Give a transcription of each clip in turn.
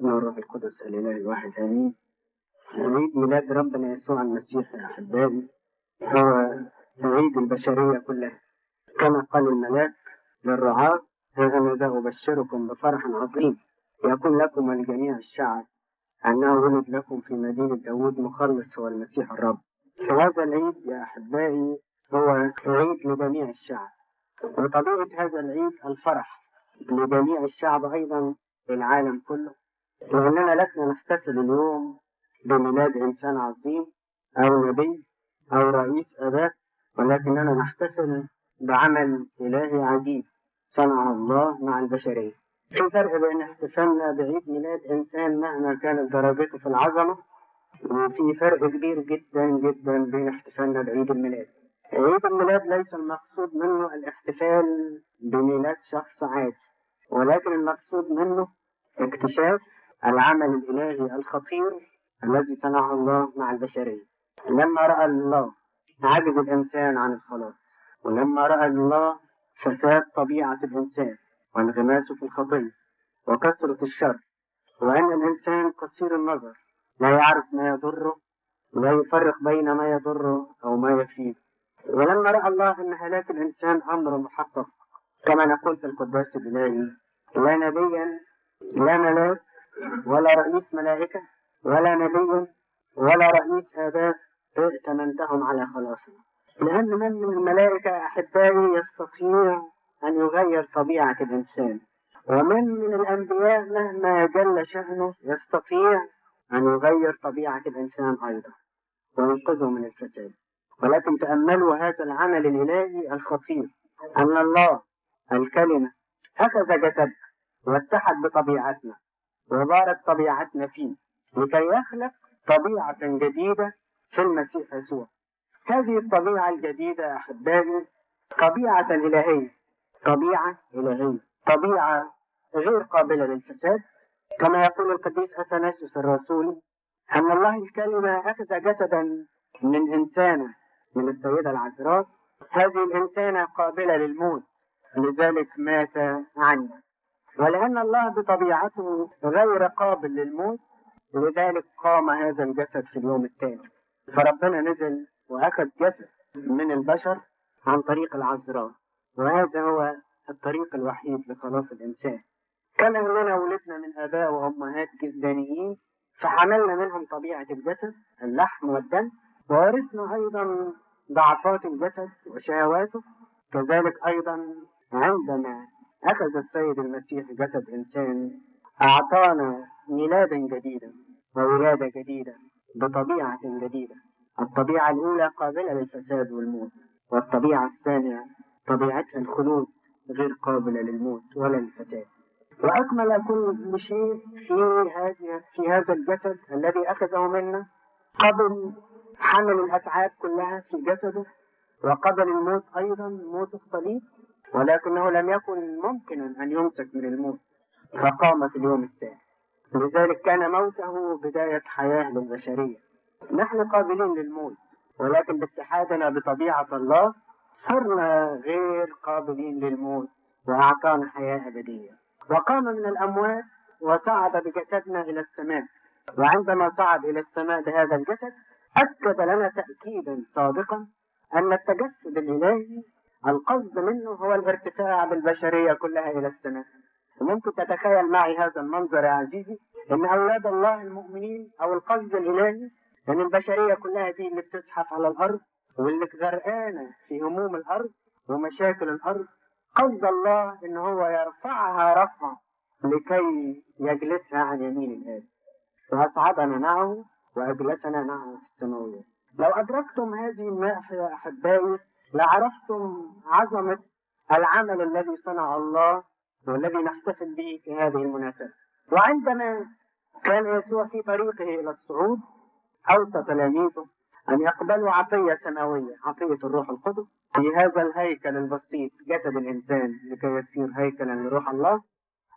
من الروح القدس الإله الواحد آمين. عيد ميلاد ربنا يسوع المسيح يا أحبائي هو عيد البشرية كلها، كما قال الملاك للرعاة: هذا ذا أبشركم بفرح عظيم يكون لكم ولجميع الشعب أنه ولد لكم في مدينة داود مخلص هو المسيح الرب. فهذا العيد يا أحبائي هو عيد لجميع الشعب، وطبيعة هذا العيد الفرح لجميع الشعب أيضا للعالم كله، لأننا لسنا نحتفل اليوم بميلاد إنسان عظيم أو نبي أو رئيس آباء، ولكننا نحتفل بعمل إلهي عجيب صنعه الله مع البشرية. في فرق بين احتفالنا بعيد ميلاد إنسان مهما كانت درجته في العظمة، وفي فرق كبير جدا جدا بين احتفالنا بعيد الميلاد. عيد الميلاد ليس المقصود منه الاحتفال بميلاد شخص عادي، ولكن المقصود منه اكتشاف العمل الإلهي الخطير الذي صنعه الله مع البشرية. لما رأى الله عجز الإنسان عن الخلاص، ولما رأى الله فساد طبيعة الإنسان وانغماسه في الخطية وكثرة الشر، وأن الإنسان قصير النظر لا يعرف ما يضره ولا يفرق بين ما يضره أو ما يفيده، ولما رأى الله أن هلاك الإنسان أمر محقق كما نقول في القداس الإلهي: لا نبيا لا ملاك ولا رئيس ملائكة ولا نبي ولا رئيس آباء ائتمنتهم على خلاصنا. لأن من الملائكة أحبائي يستطيع أن يغير طبيعة الإنسان، ومن الأنبياء مهما جل شأنه يستطيع أن يغير طبيعة الإنسان أيضا وينقذه من الفساد. ولكن تأملوا هذا العمل الإلهي الخطير، أن الله الكلمة أخذ جسد واتحد بطبيعتنا وبارك طبيعتنا فيه لكي يخلق طبيعة جديدة في المسيح يسوع. هذه الطبيعة الجديدة أحبائي طبيعة إلهية، طبيعة إلهية، طبيعة غير قابلة للفساد، كما يقول القديس أثناسيوس الرسولي أن الله الكلمة أخذ جسدا من إنسانة من السيدة العذراء، هذه الإنسانة قابلة للموت لذلك مات عنا، ولأن الله بطبيعته غير قابل للموت لذلك قام هذا الجسد في اليوم الثاني. فربنا نزل وأخذ جسد من البشر عن طريق العذراء، وهذا هو الطريق الوحيد لخلاص الإنسان. كما أننا ولدنا من آباء وأمهات جسدانيين فحملنا منهم طبيعة الجسد اللحم والدم، وورثنا أيضا ضعفات الجسد وشهواته. كذلك أيضا عندما أخذ السيد المسيح جسد إنسان أعطانا ميلادا جديدا وولادة جديدة بطبيعة جديدة. الطبيعة الأولى قابلة للفساد والموت، والطبيعة الثانية طبيعتها الخلود غير قابلة للموت ولا للفساد. وأكمل كل شيء في هذا الجسد الذي أخذه منا قبل حمل الأتعاب كلها في جسده، وقبل الموت أيضا موت الصليب، ولكنه لم يكن ممكنا أن يمسك من الموت فقام في اليوم الثاني. لذلك كان موته بداية حياة للبشرية. نحن قابلين للموت، ولكن باتحادنا بطبيعة الله صرنا غير قابلين للموت وأعطانا حياة أبدية. وقام من الأموات وصعد بجسدنا إلى السماء، وعندما صعد إلى السماء بهذا الجسد أكد لنا تأكيدا صادقا أن التجسد الإلهي القصد منه هو الارتفاع بالبشرية كلها إلى السماء. ممكن تتخيل معي هذا المنظر يا عزيزي، أن أولاد الله المؤمنين أو القصد الإلهي أن البشرية كلها دي اللي بتزحف على الأرض واللي غرقانة في هموم الأرض ومشاكل الأرض، قصد الله أن هو يرفعها رفعة لكي يجلسها عن يمين الآب وأصعدنا معه وأجلسنا معه في السماويات. لو أدركتم هذه المعرفة يا أحبائي لعرفتم عظمة العمل الذي صنع الله والذي نحتفل به في هذه المناسبة. وعندما كان يسوع في طريقه إلى الصعود أوصى تلاميذه أن يقبلوا عطية سماوية، عطية الروح القدس في هذا الهيكل البسيط جسد الإنسان لكي يصير هيكلا لروح الله.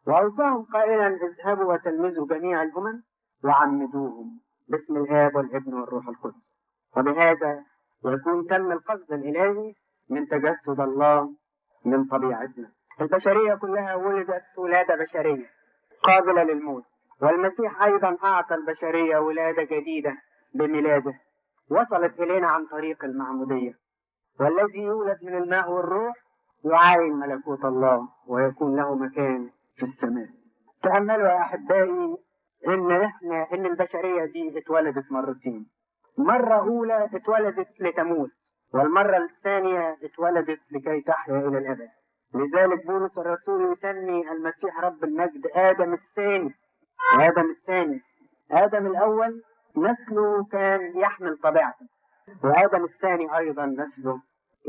وأوصاهم قائلا: اذهبوا وتلمذوا جميع الأمم وعمدوهم باسم الآب والابن والروح القدس. وبهذا يكون تم القصد الإلهي من تجسد الله من طبيعتنا. البشرية كلها ولدت ولادة بشرية قابلة للموت، والمسيح أيضا أعطى البشرية ولادة جديدة بميلاده وصلت إلينا عن طريق المعمودية. والذي يولد من الماء والروح يعاين ملكوت الله ويكون له مكان في السماء. تأملوا يا أحبائي إن البشرية دي اتولدت مرتين. مرة أولى اتولدت لتموت، والمرة الثانية اتولدت لكي تحيا إلى الأبد. لذلك بولس الرسول يسمي المسيح رب المجد آدم الثاني. آدم الأول نسله كان يحمل طبيعته، وآدم الثاني أيضا نسله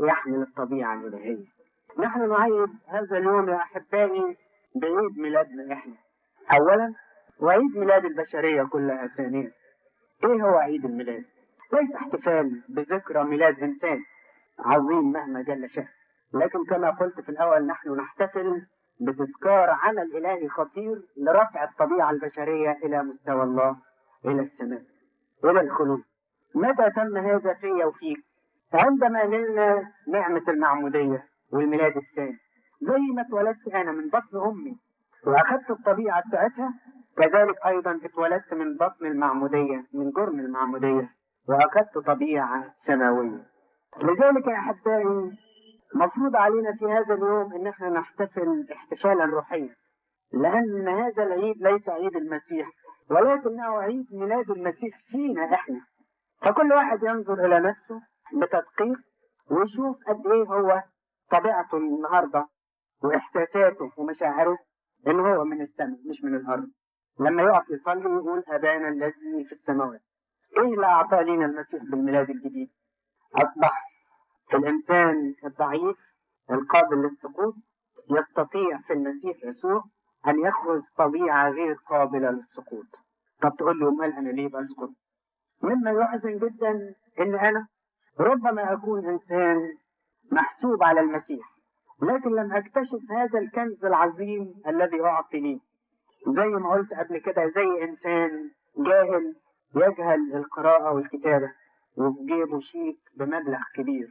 يحمل الطبيعة الإلهية. نحن نعيد هذا اليوم يا أحبائي بعيد ميلادنا إحنا أولا، وعيد ميلاد البشرية كلها ثانيا. إيه هو عيد الميلاد؟ ليس احتفال بذكرى ميلاد إنسان عظيم مهما جل شأنه، لكن كما قلت في الأول نحن نحتفل بتذكار عمل إلهي خطير لرفع الطبيعة البشرية إلى مستوى الله، إلى السماء، إلى الخلود. متى تم هذا فيا وفيك؟ عندما نلنا نعمة المعمودية والميلاد الثاني. زي ما اتولدت أنا من بطن أمي وأخذت الطبيعة بتاعتها، كذلك أيضا اتولدت من بطن المعمودية، من جرم المعمودية، وأخذت طبيعة سماوية. لذلك يا أحبائي مفروض علينا في هذا اليوم ان احنا نحتفل احتفالا روحيا، لان هذا العيد ليس عيد المسيح ولكنه عيد ميلاد المسيح فينا احنا. فكل واحد ينظر الى نفسه بتدقيق ويشوف قد ايه هو طبيعته النهارده واحساساته ومشاعره ان هو من السماء مش من الارض. لما يقف يصلي يقول ابانا الذي في السماوات. ايه اللي اعطاه لنا المسيح بالميلاد الجديد؟ اصبح الإنسان الضعيف القابل للسقوط يستطيع في المسيح يسوع أن يخرج طبيعة غير قابلة للسقوط. طب تقول له مال أنا ليه بسقط؟ مما يحزن جدا إن أنا ربما أكون إنسان محسوب على المسيح، لكن لم أكتشف هذا الكنز العظيم الذي أعطي لي. زي ما قلت قبل كده، زي إنسان جاهل يجهل القراءة والكتابة وفي جيبه شيك بمبلغ كبير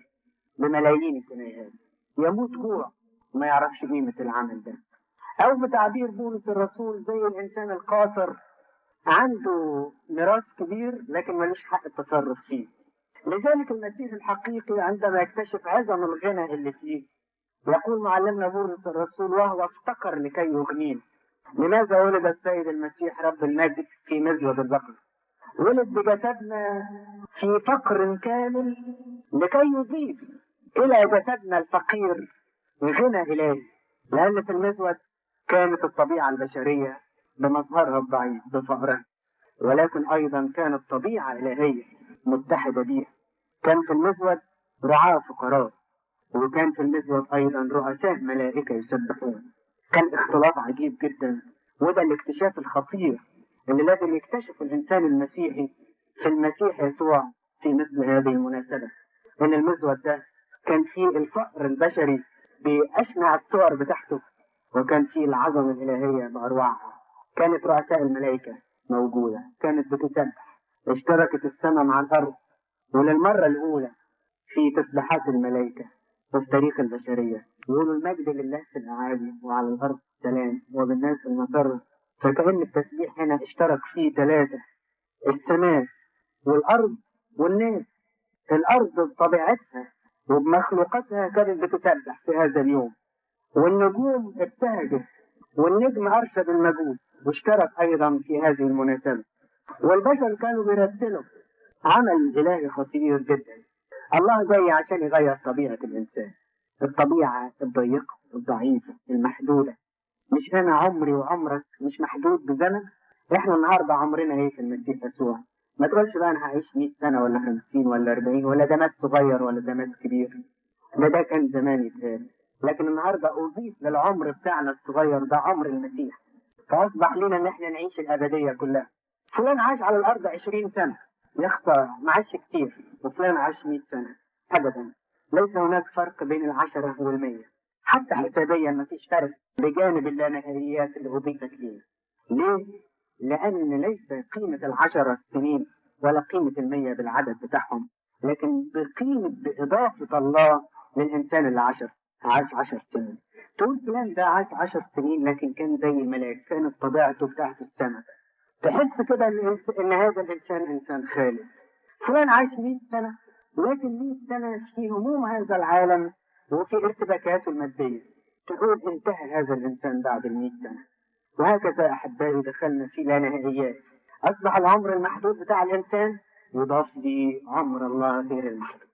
بملايين الجنيهات، يموت جوع وما يعرفش قيمة العمل ده. أو بتعبير بولس الرسول زي الإنسان القاصر عنده ميراث كبير لكن ملوش حق التصرف فيه. لذلك المسيح الحقيقي عندما يكتشف عظم الغنى اللي فيه يقول معلمنا بولس الرسول وهو افتقر لكي يغنيه. لماذا ولد السيد المسيح رب المجد في مزود البقر؟ ولد بجسدنا في فقر كامل لكي يضيف إلى جسدنا الفقير غنى إلهي، لأن في المزود كانت الطبيعة البشرية بمظهرها الضعيف بفقرها، ولكن أيضا كانت طبيعة إلهية متحدة بها. كان في المزود رعاة فقراء، وكان في المزود أيضا رؤساء ملائكة يسبحون. كان اختلاط عجيب جدا، وده الاكتشاف الخطير اللي لازم يكتشف الإنسان المسيحي في المسيح يسوع في مثل هذه المناسبة. إن المزود ده كان فيه الفقر البشري بأشنع الصور بتاعته، وكان فيه العظمة الإلهية بأرواحها. كانت رؤساء الملائكة موجودة، كانت بتسبح، اشتركت السماء مع الأرض، وللمرة الأولى في تسبيحات الملائكة وفي تاريخ البشرية يقولوا المجد لله في الأعالي وعلى الأرض سلام وبالناس المسرة. فكأن التسبيح هنا اشترك فيه ثلاثة: السماء والأرض والناس. الأرض بطبيعتها وبمخلوقاتها كانت بتسبح في هذا اليوم، والنجوم ابتهجت، والنجم أرشد المجوس واشترك أيضا في هذه المناسبة، والبشر كانوا بيرتلوا عمل إلهي خطير جدا. الله جاي عشان يغير طبيعة الإنسان، الطبيعة الضيقة الضعيفة المحدودة. مش أنا عمري وعمرك مش محدود بزمن. إحنا النهاردة عمرنا إيه في المسيح يسوع؟ ما تقولش بقى أنا هعيش 100 سنة ولا 50 ولا 40 ولا ده مات صغير ولا ده مات كبير. ده كان زمان يتقال، لكن النهاردة أضيف للعمر بتاعنا الصغير ده عمر المسيح، فأصبح لنا إن إحنا نعيش الأبدية كلها. فلان عاش على الأرض 20 سنة يخسر ما عاش كتير، وفلان عاش 100 سنة. أبدا، ليس هناك فرق بين 10 و100، حتى حسابيا ما فيش فرق بجانب اللانهائيات اللي أضيفت لنا. ليه؟ لأن ليس قيمة 10 سنين ولا قيمة 100 بالعدد بتاعهم، لكن بإضافة الله للإنسان اللي عاش 10 سنين. تقول فلان ده عاش 10 سنين لكن كان زي الملاك، كانت طبيعته بتاعت السماء، تحس كده إن هذا الإنسان إنسان خالد. فلان عايش 100 سنة، لكن 100 سنة في هموم هذا العالم وفي ارتباكاته المادية، تقول انتهى هذا الإنسان بعد 100 سنة. وهكذا أحبائي دخلنا في لا نهائيات. أصبح العمر المحدود بتاع الإنسان يضاف لعمر الله غير المحدود،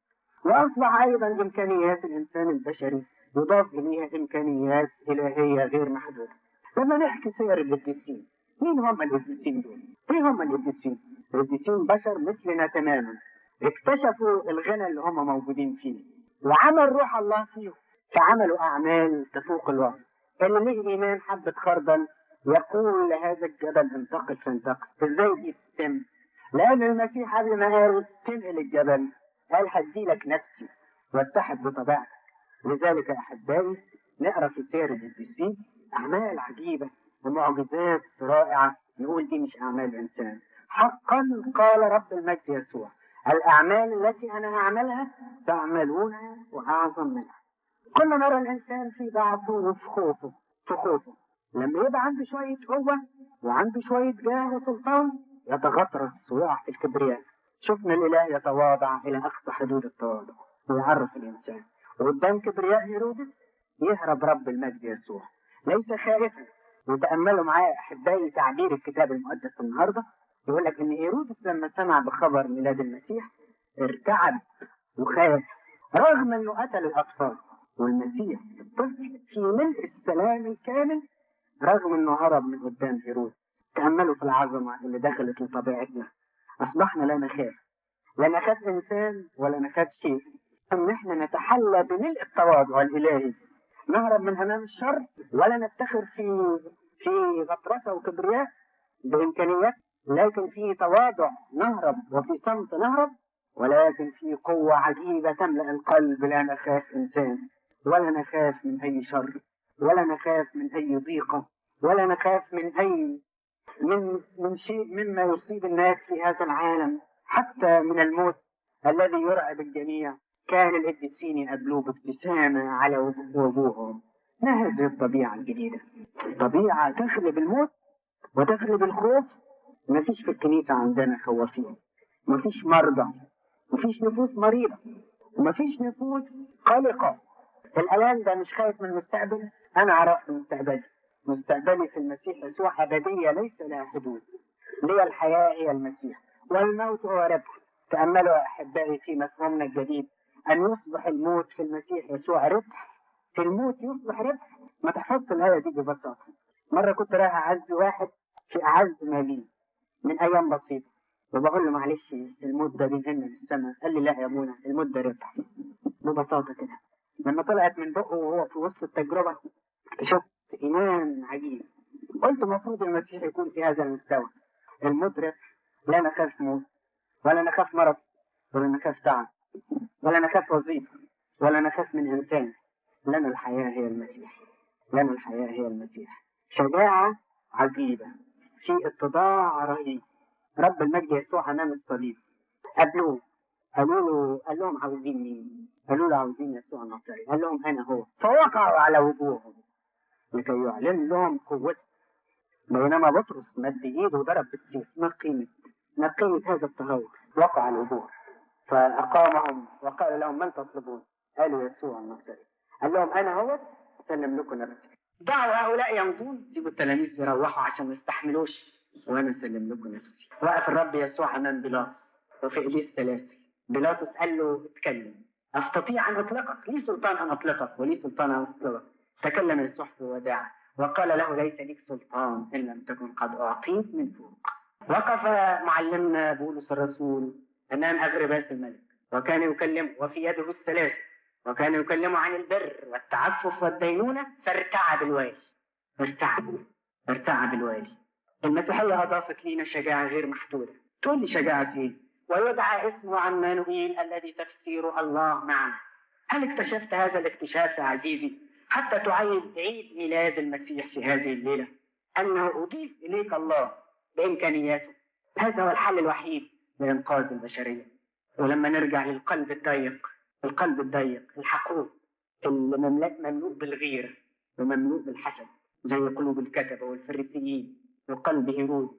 وأصبح أيضا إمكانيات الإنسان البشري يضاف إليها إمكانيات إلهية غير محدودة. لما نحكي سير القديسين، مين هم القديسين دول؟ إيه هم القديسين؟ القديسين بشر مثلنا تماما، اكتشفوا الغنى اللي هم موجودين فيه، وعمل روح الله فيهم، فعملوا أعمال تفوق الوصف. اللي له إيمان حبة خردل يقول لهذا الجبل انتقل فانتقل. إزاي دي تتم؟ لأن المسيح قبل ما قال تنقل الجبل قال هديلك نفسي واتحد بطبيعتك. لذلك يا أحبائي نقرأ في سير القديسين أعمال عجيبة ومعجزات رائعة، نقول دي مش أعمال إنسان. حقا قال رب المجد يسوع الأعمال التي أنا أعملها تعملونها وأعظم منها. كل مرة الإنسان في ضعفه وفي خوفه لما يبقى عنده شوية قوة وعنده شوية جاه وسلطان يتغطرس ويقع في الكبرياء. شفنا الإله يتواضع إلى أقصى حدود التواضع ويعرف الإنسان، وقدام كبرياء هيرودس يهرب رب المجد يسوع ليس خائفا. وتأملوا معايا أحبائي تعبير الكتاب المقدس النهاردة، يقول لك إن هيرودس لما سمع بخبر ميلاد المسيح ارتعب وخاف رغم إنه قتل الأطفال، والمسيح الطفل في ملء السلام الكامل رغم إنه هرب من قدام هيرودس. تأملوا في العظمة اللي دخلت لطبيعتنا. أصبحنا لا نخاف، لا نخاف إنسان ولا نخاف شيء، إن إحنا نتحلى بملء التواضع الإلهي، نهرب من أمام الشر ولا نفتخر في غطرسة وكبرياء بإمكانيات، لكن في تواضع نهرب وفي صمت نهرب، ولكن في قوة عجيبة تملأ القلب. لا نخاف إنسان ولا نخاف من أي شر ولا نخاف من أي ضيقة ولا نخاف من شيء مما يصيب الناس في هذا العالم، حتى من الموت الذي يرعب الجميع. كان القديسين يقابلوه بابتسامة على وجوههم. ما هذه الطبيعة الجديدة؟ طبيعة تغلب الموت وتغلب الخوف. ما فيش في الكنيسة عندنا خوافين، ما فيش مرضى، ما فيش نفوس مريضة، وما فيش نفوس قلقة. الآن ده مش خايف من المستقبل. أنا عرفت مستقبلي في المسيح يسوع أبدية ليس لها حدود. لي الحياة هي المسيح والموت هو ربح. تأملوا يا أحبائي في مفهومنا الجديد أن يصبح الموت في المسيح يسوع ربح، في الموت يصبح ربح. ما تحفظت الآية دي ببساطة. مرة كنت رايح أعز واحد في أعز ما لي من أيام بسيطة، وبقول له معلش الموت ده بينقلنا للسماء. قال لي لا يا أبونا الموت ده ربح. ببساطة كده. لما طلعت من بقه وهو في وسط التجربة اكتشفت إيمان عجيب. قلت المفروض المسيح يكون في هذا المستوى المدرك. لا نخاف موت ولا نخاف مرض ولا نخاف تعب ولا نخاف وظيفة ولا نخاف من إنسان. لنا الحياة هي المسيح، لنا الحياة هي المسيح. شجاعة عجيبة في اتضاع رهيب. رب المجد يسوع أمام الصليب قابلوه، قال لهم عاوزين مين؟ قالوا له عاوزين يسوع الناصري. قال لهم أنا هو. فوقعوا على وجوههم لكي يعلن لهم قوته. بينما بطرس مد ايده وضرب بالسيف. ما قيمة هذا التهور؟ وقع على الوجوه. فأقامهم وقال لهم من تطلبون؟ قالوا يسوع الناصري. قال لهم أنا هو، سلم لكم نفسي. دعوا هؤلاء يمضون، سيبوا التلاميذ يروحوا عشان ما يستحملوش، وأنا سلم لكم نفسي. وقف الرب يسوع أمام بيلاطس وفي إيديه سلاسل. بيلاطس قال له اتكلم، أستطيع أن أطلقك؟ لي سلطان أن أطلقك ولي سلطان أن أطلقك. تكلم يسوع في وداع وقال له ليس لك سلطان إن لم تكن قد أعطيت من فوق. وقف معلمنا بولس الرسول أمام أغرباس الملك وكان يكلمه وفي يده السلاسل، وكان يكلمه عن البر والتعفف والدينونة، فارتعب الوالي. ارتعب الوالي. المسيحية أضافت لنا شجاعة غير محدودة. تقول لي شجاعة إيه؟ ويدعى اسمه عمانوئيل الذي تفسير الله معنا. هل اكتشفت هذا الاكتشاف يا عزيزي حتى تعيد عيد ميلاد المسيح في هذه الليلة؟ أنه أضيف إليك الله بإمكانياته. هذا هو الحل الوحيد لإنقاذ البشرية. ولما نرجع للقلب الضيق الحقود اللي مملوء بالغيرة ومملوء بالحسد زي قلوب الكتبة والفريسيين وقلب هيرود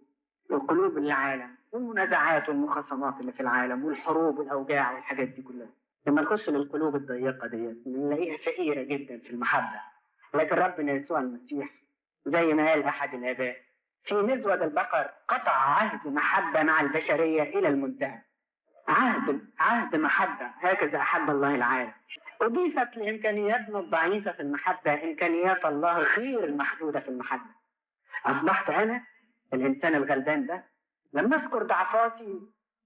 وقلوب العالم والمنازعات والمخاصمات اللي في العالم والحروب والأوجاع والحاجات دي كلها. لما نخش للقلوب الضيقة ديت نلاقيها فقيرة جدا في المحبة. لكن ربنا يسوع المسيح زي ما قال أحد الآباء في مزود البقر قطع عهد محبة مع البشرية إلى المنتهى. عهد محبة، هكذا أحب الله العالم. أضيفت لإمكانياتنا الضعيفة في المحبة إمكانيات الله غير المحدودة في المحبة. أصبحت أنا الإنسان الغلبان ده لما أذكر ضعفاتي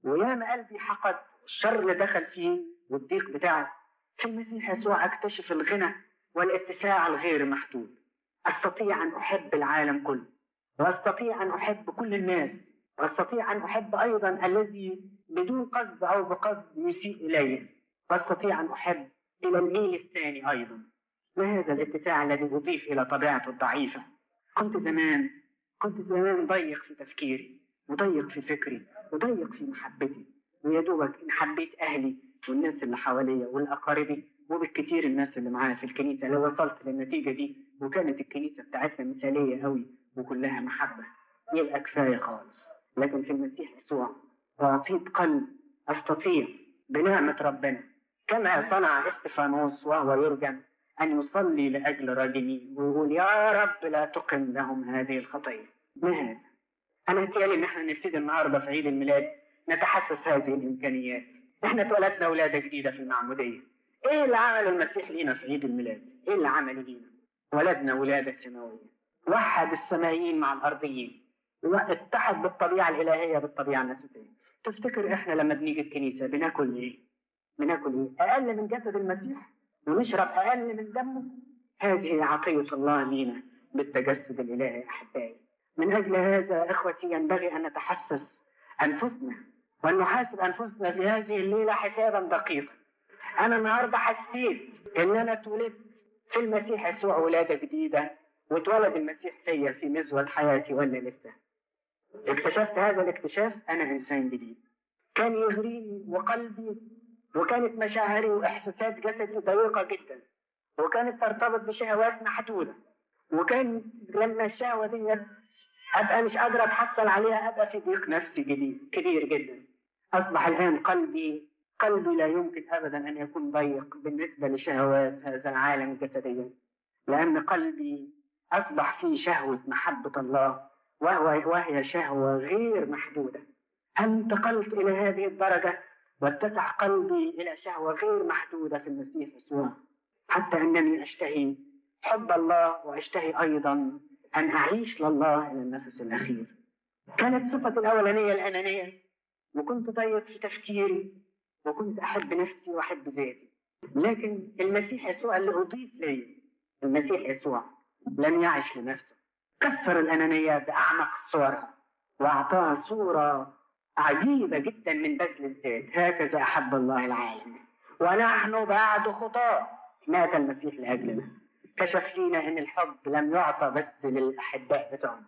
وياما قلبي حقد الشر اللي دخل فيه والضيق بتاعه، في المسيح يسوع أكتشف الغنى والاتساع الغير محدود. أستطيع أن أحب العالم كله، وأستطيع أن أحب كل الناس، وأستطيع أن أحب أيضا الذي بدون قصد أو بقصد يسيء إلي، وأستطيع أن أحب إلى الميل الثاني أيضا. ما هذا الاتساع الذي أضيف إلى طبيعته الضعيفة؟ كنت زمان ضيق في تفكيري وضيق في فكري وضيق في محبتي، ويا دوبك إن حبيت أهلي والناس اللي حواليا والأقاربي وبالكثير الناس اللي معايا في الكنيسة. لو وصلت للنتيجة دي وكانت الكنيسة بتاعتنا مثالية قوي وكلها محبة يبقى كفاية خالص. لكن في المسيح يسوع أعطيت قلب أستطيع بنعمة ربنا كما صنع استفانوس وهو يرجم أن يصلي لأجل راجمين ويقول يا رب لا تقم لهم هذه الخطية. ما هذا؟ أنا اتيالي إن احنا نبتدي النهاردة في عيد الميلاد نتحسس هذه الإمكانيات. احنا اتولدنا ولادة جديدة في المعمودية. إيه اللي عمله المسيح لينا في عيد الميلاد؟ إيه اللي عمله لينا؟ ولدنا ولادة سماوية، وحد السمائيين مع الأرضيين، واتحد بالطبيعة الإلهية بالطبيعة الناسوتية. تفتكر احنا لما بنيجي الكنيسة بناكل إيه؟ أقل من جسد المسيح ونشرب أقل من دمه؟ هذه عطية الله لينا بالتجسد الإلهي أحبائي. من أجل هذا إخوتي ينبغي أن نتحسس أنفسنا وأن نحاسب أنفسنا في هذه الليلة حسابا دقيقا. أنا النهاردة حسيت إن أنا اتولدت في المسيح يسوع ولادة جديدة، واتولد المسيح فيا في مزود حياتي ولا لسه؟ اكتشفت هذا الاكتشاف، أنا إنسان جديد. كان يغريني وقلبي وكانت مشاعري وإحساسات جسدي ضيقة جدا، وكانت ترتبط بشهوات محدودة، وكان لما الشهوة دي أبقى مش قادر أتحصل عليها أبقى في ضيق نفسي جديد كبير جدا. أصبح الآن قلبي لا يمكن أبدا أن يكون ضيق بالنسبة لشهوات هذا العالم الجسدي، لأن قلبي أصبح فيه شهوة محبة الله وهي شهوة غير محدودة. هل انتقلت إلى هذه الدرجة واتسع قلبي إلى شهوة غير محدودة في المسيح يسوع، حتى أنني أشتهي حب الله وأشتهي أيضا أن أعيش لله إلى النفس الأخير. كانت صفتي الأولانية الأنانية، وكنت ضيق في تفكيري وكنت أحب نفسي وأحب ذاتي. لكن المسيح يسوع اللي أضيف لي، المسيح يسوع لم يعش لنفسه، كسر الأنانية بأعمق صورها وأعطاها صورة عجيبة جدا من بذل الذات. هكذا أحب الله العالم ونحن بعد خطاة مات المسيح لأجلنا. كشف لينا أن الحب لم يعطى بس للأحباء بتوعنا،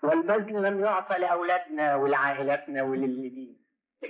والبذل لم يعطى لأولادنا ولعائلاتنا وللذين.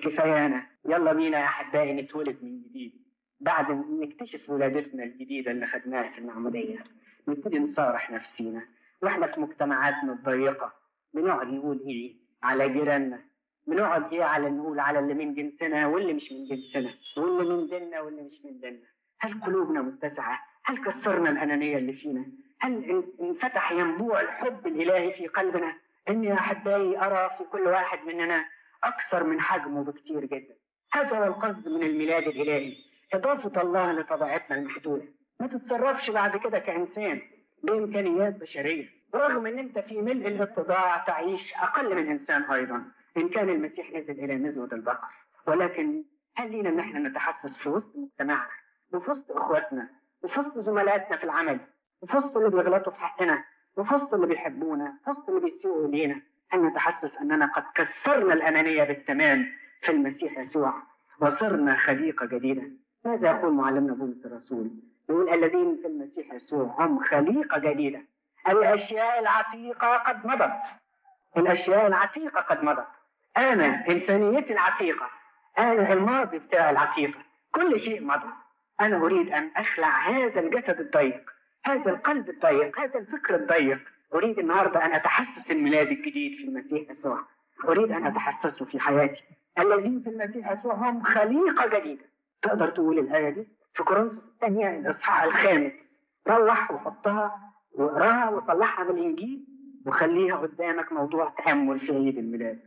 كفايانا، يلا بينا يا أحبائي نتولد من جديد. بعد نكتشف ولادتنا الجديدة اللي خدناها في المعمودية نبتدي نصارح نفسينا واحنا في مجتمعاتنا الضيقة. بنقعد نقول إيه على جيراننا، بنقعد إيه على نقول على اللي من جنسنا واللي مش من جنسنا، واللي من ديننا واللي مش من ديننا. هل قلوبنا متسعة؟ هل كسرنا الأنانية اللي فينا؟ هل انفتح ينبوع الحب الإلهي في قلبنا؟ إني يا أحبائي أرى في كل واحد مننا أكثر من حجمه بكتير جدا. هذا هو القصد من الميلاد الإلهي، إضافة الله لطبيعتنا المحدودة. ما تتصرفش بعد كده كإنسان بإمكانيات بشرية، رغم إن أنت في ملء الاتضاع تعيش أقل من إنسان أيضا إن كان المسيح نزل إلى مزود البقر. ولكن هل لينا إن احنا نتحسس في وسط مجتمعنا وفي وسط إخواتنا وفي وسط زملائاتنا في العمل وفي وسط اللي بيغلطوا في حقنا وفي وسط اللي بيحبونا وفي وسط اللي بيسيئوا إلينا، أن نتحسس أننا قد كسرنا الأنانية بالتمام في المسيح يسوع وصرنا خليقة جديدة؟ ماذا يقول معلمنا بولس الرسول؟ يقول الذين في المسيح يسوع هم خليقة جديدة، الأشياء العتيقة قد مضت. الأشياء العتيقة قد مضت. أنا إنسانيتي العتيقة، أنا الماضي بتاع العتيقة، كل شيء مضى. أنا أريد أن أخلع هذا الجسد الضيق، هذا القلب الضيق، هذا الفكر الضيق. أريد النهاردة أن أتحسس الميلاد الجديد في المسيح يسوع، أريد أن أتحسسه في حياتي. الذين في المسيح يسوع هم خليقة جديدة. تقدر تقول الآية دي في كورنثوس الثانية الإصحاح 5. روح وحطها واقراها وطلعها من الإنجيل وخليها قدامك موضوع تأمل في عيد الميلاد.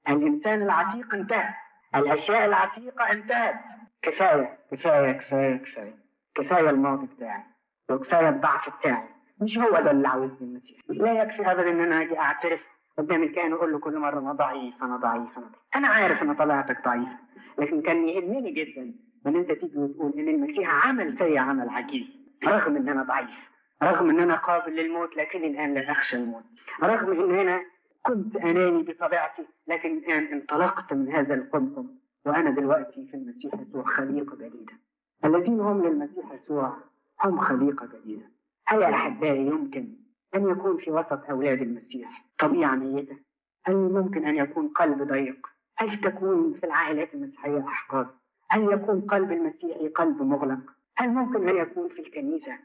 الإنسان العتيق انتهى، الأشياء العتيقة انتهت. كفاية كفاية كفاية كفاية كفاية الماضي بتاعي وكفاية الضعف بتاعي. مش هو ده اللي عاوزني المسيح. لا يكفي أبدا إن أنا أجي أعترف قدام الكاهن وأقول له كل مرة أنا ضعيف أنا ضعيف أنا عارف إن طلعتك ضعيف، لكن كان يهمني جدا إن أنت تيجي وتقول إن المسيح عمل فيا عمل عجيب، رغم إن أنا ضعيف، رغم إن أنا قابل للموت لكن الآن لا أخشى الموت، رغم إن أنا كنت أناني بطبيعتي لكن الآن انطلقت من هذا القمقم وأنا دلوقتي في المسيح يسوع خليقة جديدة. الذين هم للمسيح يسوع هم خليقة جديدة. هل يا أحبائي يمكن أن يكون في وسط أولاد المسيح طبيعة ميتة؟ هل ممكن أن يكون قلب ضيق؟ هل تكون في العائلات المسيحية أحقاد؟ هل يكون قلب المسيحي قلب مغلق؟ هل ممكن أن يكون في الكنيسة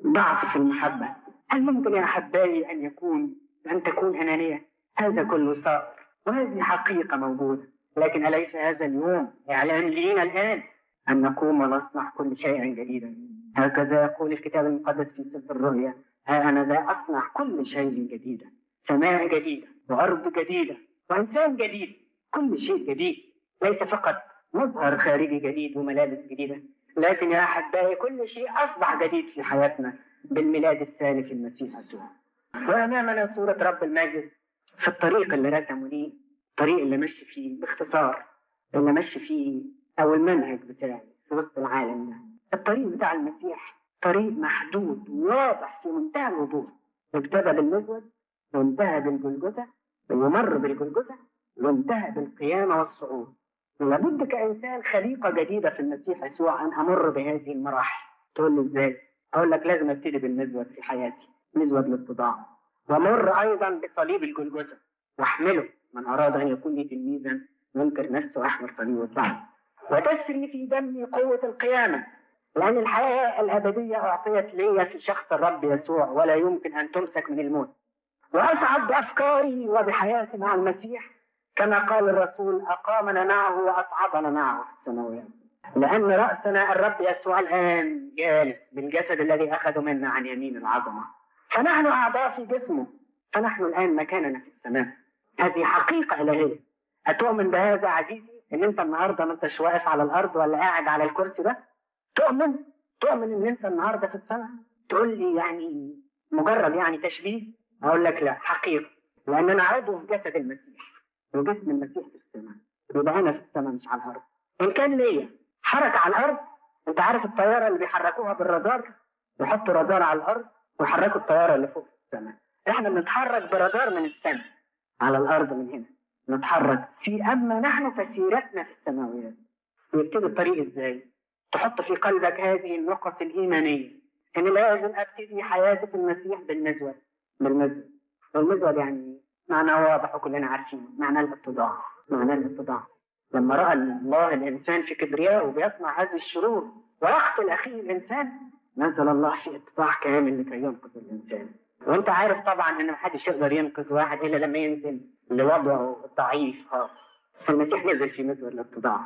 ضعف في المحبة؟ هل ممكن يا أحبائي أن تكون أنانية؟ هذا كله صار وهذه حقيقة موجودة، لكن أليس هذا اليوم إعلان لينا الآن أن نقوم ونصنع كل شيء جديدا؟ هكذا يقول الكتاب المقدس في سفر الرؤيا: ها أنا ذا أصنع كل شيء جديدا، سماء جديدة وأرض جديدة وإنسان جديد، كل شيء جديد. ليس فقط مظهر خارجي جديد وملابس جديدة، لكن يا أحبائي كل شيء أصبح جديد في حياتنا بالميلاد الثاني في المسيح يسوع. وأمامنا صورة رب المجد في الطريق اللي رسمه لي، الطريق اللي مشي فيه باختصار، اللي مشي فيه أو المنهج بتاعي في وسط العالم ده. الطريق بتاع المسيح طريق محدود واضح في منتهى الوضوح، ابتدى بالمزود وانتهى بالجلجثة ومر بالجلجثة وانتهى بالقيامة والصعود. لابد كإنسان خليقة جديدة في المسيح يسوع أن أمر بهذه المراحل. تقول لي إزاي؟ أقول لك لازم أبتدي بالمزود في حياتي، مزود الاتضاع، ومر أيضا بصليب الجلجثة واحمله. من أراد أن يكون لي تلميذا ينكر نفسه ويحمل صليب ويتبعني، وتسري في دمي قوة القيامة، لأن الحياة الأبدية أعطيت لي في شخص الرب يسوع ولا يمكن أن تمسك من الموت. وأسعد بأفكاري وبحياتي مع المسيح كما قال الرسول: أقامنا معه وأصعدنا معه في السماوات. لأن رأسنا الرب يسوع الآن جالس بالجسد الذي أخذ منا عن يمين العظمة، فنحن أعضاء في جسمه، فنحن الآن مكاننا في السماء. هذه حقيقة إلهية. أتؤمن بهذا عزيزي؟ إن أنت النهاردة ما أنتش واقف على الأرض ولا قاعد على الكرسي ده؟ تؤمن إن أنت النهاردة في السماء؟ تقول لي يعني مجرد يعني تشبيه؟ أقول لك لا، حقيقة، لأن أنا عضو في جسد المسيح وجسم المسيح في السماء، يبقى أنا في السماء مش على الأرض. إن كان ليا حركة على الأرض، أنت عارف الطيارة اللي بيحركوها بالرادار، يحطوا رادار على الأرض ويحركوا الطيارة اللي فوق في السماء. إحنا بنتحرك برادار من السماء على الأرض من هنا، نتحرك في أما نحن فسيرتنا في السماويات. يبتدي الطريق إزاي؟ تحط في قلبك هذه النقط الإيمانية إن لازم أبتدي حياتي في المسيح بالمزود. والمزود يعني معنى واضح وكلنا عارفين، معنى الاتضاع. لما رأى الله الإنسان في كبرياء وبيصنع هذه الشرور ويقتل أخيه الإنسان، نزل الله في اتضاع كامل لكي ينقذ الإنسان. وأنت عارف طبعا إن محدش يقدر ينقذ واحد إلا لما ينزل لوضعه الضعيف خالص. المسيح نزل في مزود الاتضاع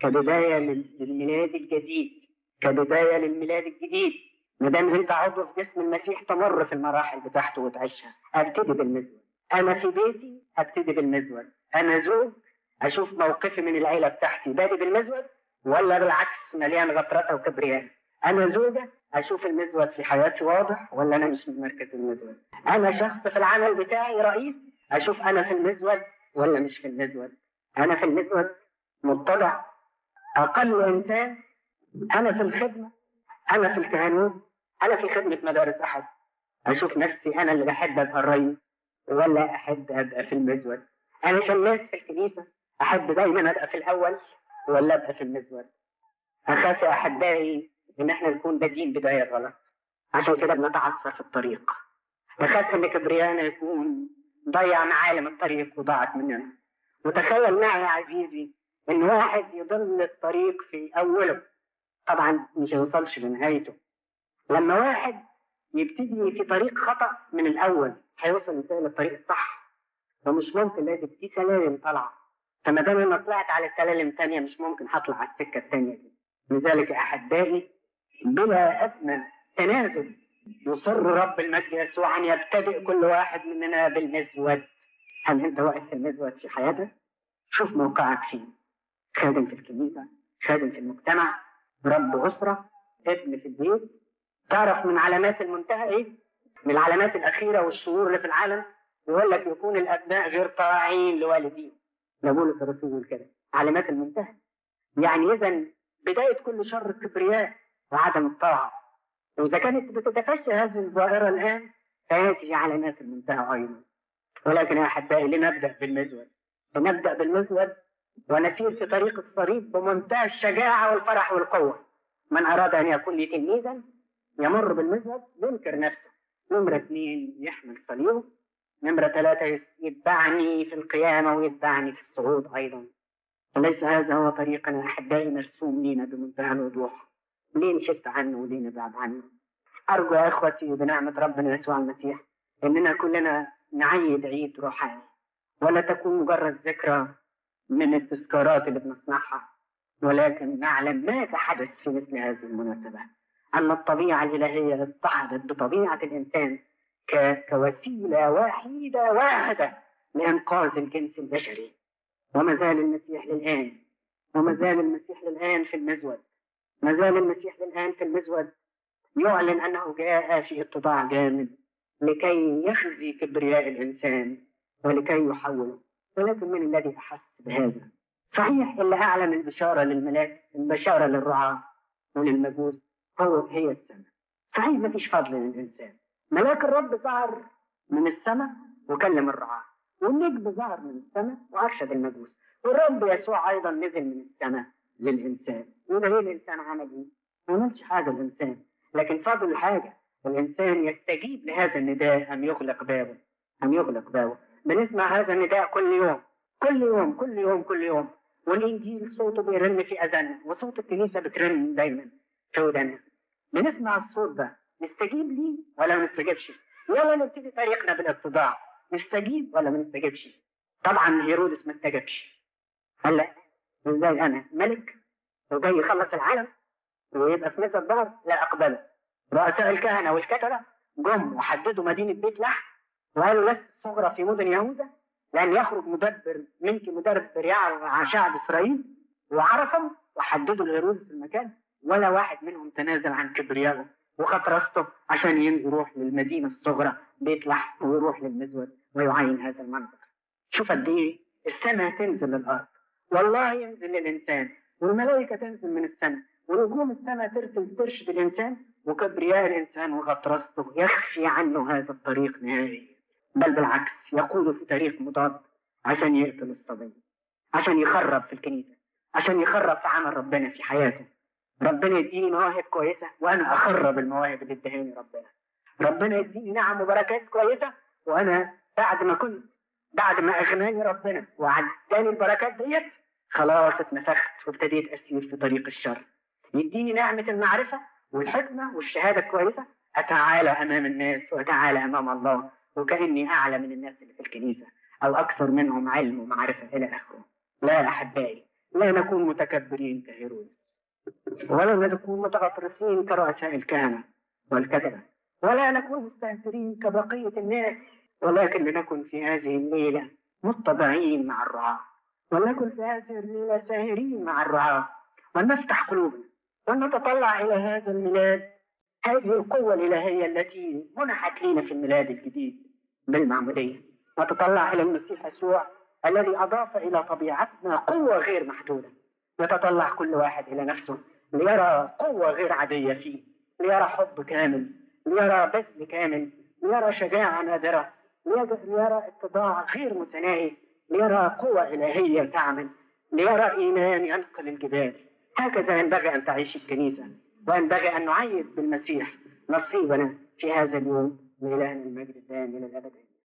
كبداية للميلاد الجديد، كبداية للميلاد الجديد. ما دام انت عضو في جسم المسيح تمر في المراحل بتاعته وتعيشها. ابتدي بالمزود. انا في بيتي ابتدي بالمزود. انا زوج اشوف موقفي من العيله بتاعتي بادي بالمزود ولا بالعكس مليان غطرسه وكبرياء. انا زوجه اشوف المزود في حياتي واضح ولا انا مش من مركز المزود. انا شخص في العمل بتاعي رئيس اشوف انا في المزود ولا مش في المزود. انا في المزود مطلع. اقل انسان انا في الخدمه، انا في الكهنوت، أنا في خدمة مدارس أحد، أشوف نفسي أنا اللي بحب أبقى الرئيس ولا أحب أبقى في المزود. أنا شماس في الكنيسة، أحب دايما أبقى في الأول ولا أبقى في المزود. أخاف يا أحبائي إن إحنا نكون بادئين بداية غلط، عشان كده بنتعثر في الطريق. أخاف إن كبريانا يكون ضيع معالم الطريق وضاعت مننا. وتخيل معي يا عزيزي إن واحد يضل الطريق في أوله، طبعا مش هيوصلش لنهايته. لما واحد يبتدي في طريق خطأ من الأول هيوصل ازاي للطريق الصح؟ ومش ممكن لازم في سلالم طالعة، فما دام أنا طلعت على سلالم تانية مش ممكن هطلع على السكة التانية دي. لذلك يا أحبائي بلا أدنى تنازل يصر رب المجد يسوع أن يبتدئ كل واحد مننا بالمزود. هل أنت واقف في المزود في حياتك؟ شوف موقعك فيه، خادم في الكنيسة، خادم في المجتمع، رب أسرة، ابن في البيت. تعرف من علامات المنتهى إيه؟ من العلامات الأخيرة والشرور اللي في العالم يقول لك يكون الأبناء غير طاعين لوالدين. بولس الرسول يقول كده علامات المنتهى. يعني إذا بداية كل شر الكبرياء وعدم الطاعة، وإذا كانت بتتفشى هذه الظاهرة الآن فهذه علامات المنتهى أيضا. ولكن يا أحبائي لنبدأ بالمزود، لنبدأ بالمزود ونسير في طريق الصليب بمنتهى الشجاعة والفرح والقوة. من أراد أن يكون لي تلميذا يمر بالمزود ينكر نفسه. نمرة 2 يحمل صليبه. نمرة 3 يتبعني في القيامة ويتبعني في الصعود أيضا. وليس هذا هو طريقنا أحبائي مرسوم لنا بمنتهى الوضوح. ليه نشد عنه وليه نبعد عنه؟ أرجو يا إخوتي بنعمة ربنا يسوع المسيح إننا كلنا نعيد عيد روحاني، ولا تكون مجرد ذكرى من التذكارات اللي بنصنعها، ولكن نعلم ماذا حدث في مثل هذه المناسبة. أن الطبيعة الإلهية اتحدت بطبيعة الإنسان كوسيلة وحيدة واحدة لإنقاذ الجنس البشري. وما زال المسيح للآن، وما زال المسيح للآن في المزود، ما زال المسيح للآن في المزود يعلن أنه جاء في اتضاع جامد لكي يخزي كبرياء الإنسان ولكي يحوله. ولكن من الذي أحس بهذا؟ صحيح اللي أعلن البشارة للملاك، البشارة للرعاة وللمجوس هي السماء. صحيح ما فيش فضل للإنسان. ملاك الرب ظهر من السماء وكلم الرعاة، والنجم ظهر من السماء وأرشد المجوس، والرب يسوع أيضا نزل من السماء للإنسان. وده ليه الإنسان عمل إيه؟ ما عملش حاجة الإنسان، لكن فضل الحاجة الإنسان يستجيب لهذا النداء أم يغلق بابه، أم يغلق بابه. بنسمع هذا النداء كل يوم كل يوم كل يوم كل يوم، والإنجيل صوته بيرن في أذاننا، وصوت الكنيسة بترن دايما في وداننا. بنسمع الصوت ده، نستجيب ليه ولا ما نستجيبش؟ يلا نبتدي طريقنا بالاتضاع، نستجيب ولا ما نستجيبش؟ طبعا هيرودس ما استجابش. قال لا، ازاي انا ملك وجاي يخلص العالم ويبقى في نفس الظهر؟ لا اقبله. رؤساء الكهنه والكتبه جم وحددوا مدينه بيت لحم وقالوا لست صغرى في مدن يهوذا لان يخرج مدبر منك، مدبر يعرف شعب اسرائيل، وعرفهم وحددوا لهيرودس المكان، ولا واحد منهم تنازل عن كبريائه وخد راسته عشان يروح للمدينه الصغرى بيت لحم ويروح للمزود ويعاين هذا المنظر. شوف قد ايه السماء تنزل للارض، والله ينزل للانسان، والملائكه تنزل من السماء، ونجوم السماء ترشد الانسان، وكبرياء الانسان وغطرسته يخفي عنه هذا الطريق نهائيا، بل بالعكس يقود في طريق مضاد عشان يقتل الصبي، عشان يخرب في الكنيسه، عشان يخرب في عمل ربنا في حياته. ربنا يديني مواهب كويسه وانا اخرب المواهب اللي ادهاني ربنا. ربنا يديني نعم وبركات كويسه وانا بعد ما اغناني ربنا وعداني البركات ديت خلاص اتنفخت وابتديت اسير في طريق الشر. يديني نعمه المعرفه والحكمه والشهاده الكويسه، اتعالى امام الناس واتعالى امام الله وكاني اعلى من الناس اللي في الكنيسه او اكثر منهم علم ومعرفه الى اخره. لا احبائي، لا نكون متكبرين كهيرودس، ولا نكون متغطرسين كرؤساء الكهنه والكتبه، ولا نكون مستهترين كبقيه الناس، ولكن لنكن في هذه الليله متضعين مع الرعاة، ولنكن في هذه الليله ساهرين مع الرعاة، ونفتح قلوبنا ونتطلع الى هذا الميلاد، هذه القوه الالهيه التي منحت لنا في الميلاد الجديد بالمعموديه. نتطلع الى المسيح يسوع الذي اضاف الى طبيعتنا قوه غير محدوده. يتطلع كل واحد الى نفسه ليرى قوه غير عاديه فيه، ليرى حب كامل، ليرى بذل كامل، ليرى شجاعه نادره، ليرى اتضاع غير متناهي، ليرى قوه الهيه تعمل، ليرى ايمان ينقل الجبال. هكذا ينبغي ان تعيش الكنيسه، وينبغي ان نعيد بالمسيح نصيبنا في هذا اليوم. لإلهنا المجد الدائم الى الابد.